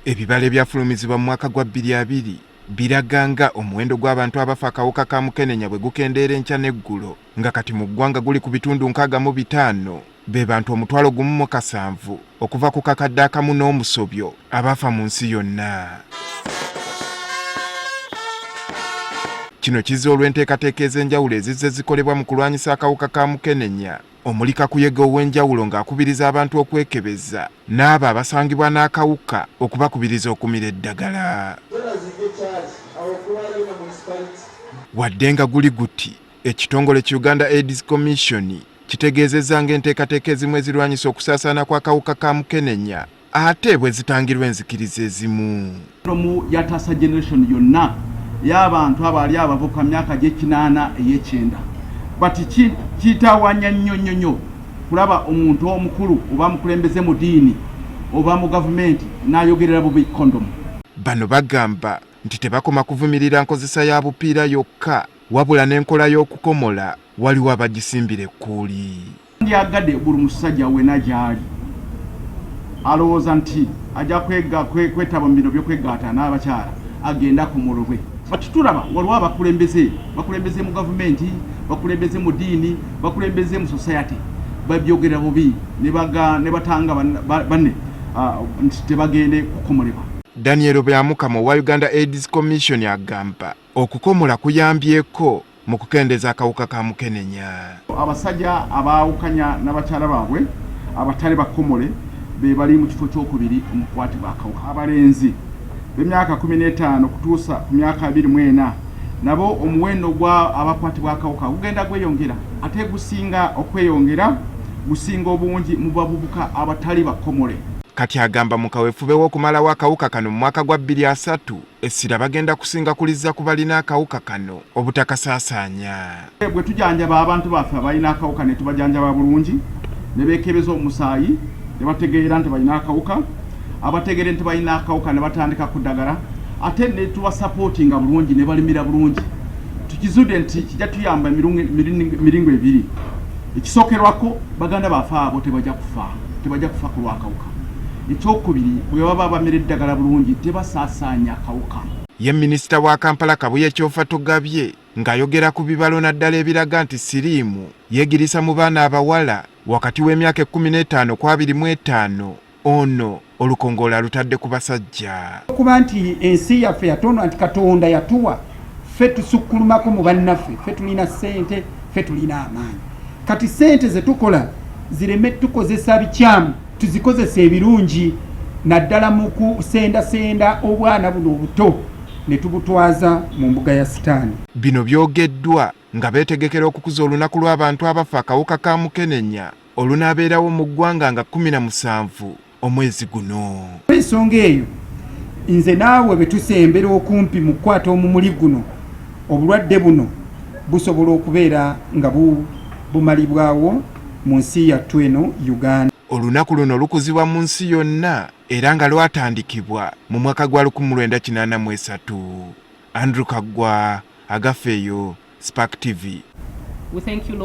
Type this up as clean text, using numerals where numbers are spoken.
Ebibala ebyafulumizibwa mu mwaka gwa 2020 biraganga omuwendo gw'abantu abafa akawuka ka mukenenya bwe gukendeera enkya n'eggulo nga kati mu ggwanga guli ku bitundu 65 be bantu 1,700 okuva ku kakadde akamu n'omusobyo abafa mu nsi yonna. Kino kizza olw'enteekateeka ez'enjawulo ezizze zikolebwa mu kulwanyisa akawuka ka mukenenya omuli kakuyege ow'enjawulo ng'akubiriza abantu okwekebeza n'abo abasangibwa n'akawuka okubakubiriza okumira eddagala. Wadde nga guli guti, ekitongole ki Uganda AIDS Commission kitegeezezza ng'enteekateeka ezimu ezirwanyisa okusaasaana kw'akawuka ka mukenenya ate bwe zitangirwa enzikiriza ezimu. Yataasa generation yonna y'abantu abaali abavuka myaka gy'ekinaana ey'ekyenda bati kitawanya nnyo kulaba omuntu omukulu oba mukulembeze mu diini oba mu gavumenti n'ayogerera bubi kondomu. Bano bagamba nti tebakoma kuvumirira nkozesa ya bupiira yokka wabula n'enkola y'okukomola waliwo abagisimbira ekkuuli. Ndyagadde buli musajja wena gy'ali alowooza nti ajja kwetaba mu bino by'okwegaata n'abakyala agenda ku mulobwe. Bati tulaba waliwo bakulembeze mu gavumenti, bakulembeze mu diini, bakulembeze mu society babyogera bubi ne batanga banne nti tebagende kukomolebwa. Daniel Byamukamo wa Uganda AIDS Commission agamba okukomola kuyambyeko mu kukendeza akawuka ka mukenenya. Abasajja abaawukanya n'abakyala baabwe abatali bakomole be bali mu kifo ky'okubiri omukwatibwa akawuka. Abalenzi b'emyaka 15 kutuusa ku myaka 24 nabo omuwendo gwa abakwatibwa akawuka gugenda gweyongera ate gusinga okweyongera gusinga obungi mu bavubuka abatali bakomole. Kati agamba mu kaweefube w'okumalawo akawuka kano mu mwaka gwa 2003 essira bagenda kusinga kulizza ku balina akawuka kano obutakasaasaanya. Bwe tujanjaba abantu baffe abalina akawuka ne tubajanjaba bulungi ne beekebeza omusaayi ne bategeera nti balina akawuka, abategere nti balina akawuka ne batandika kuddagala ate ne tubasapootinga bulungi ne balimira bulungi. Tukizudde nti kijja tuyamba miringo ebiri. Ekisookerwako baganda baffe abo tebajja kufa ku lw'akawuka. Ekyokubiri bwe baba bamira eddagala bulungi tebasaasaanya akawuka. Ye minisita wa Kampala Kabuye Kyofa Togabye ng'ayogera ku bibalo naddala ebiraga nti siriimu yeegirisa mu baana abawala wakati w'emyaka 15 ku 25 ono olukongoola lutadde ku basajja. Okuba nti ensi yaffe yatonda nti Katonda yatuwa ffe tusukkulumako mu bannaffe, ffe tulina ssente, ffe tulina amaanyi. Kati ssente ze tukola zireme tukozesa bikyamu tuzikozesa ebirungi naddala mu kusendasenda obwana buno obuto ne tubutwaza mu mbuga ya sitaani. Bino byogeddwa nga beetegekera okukuza olunaku lw'abantu abafa akawuka ka mukenenya olunaabeerawo mu ggwanga nga 17 omwezi guno. Ensonga eyo nze naawe bwe tusembera okumpi mu kukwata omumuli guno obulwadde buno busobola okubeera nga bumalibwawo mu nsi yattu eno Uganda. Olunaku luno lukuzibwa mu nsi yonna era nga lwatandikibwa mu mwaka gwa 1983. Andrew Kagwa, Agafeyo, Spark TV.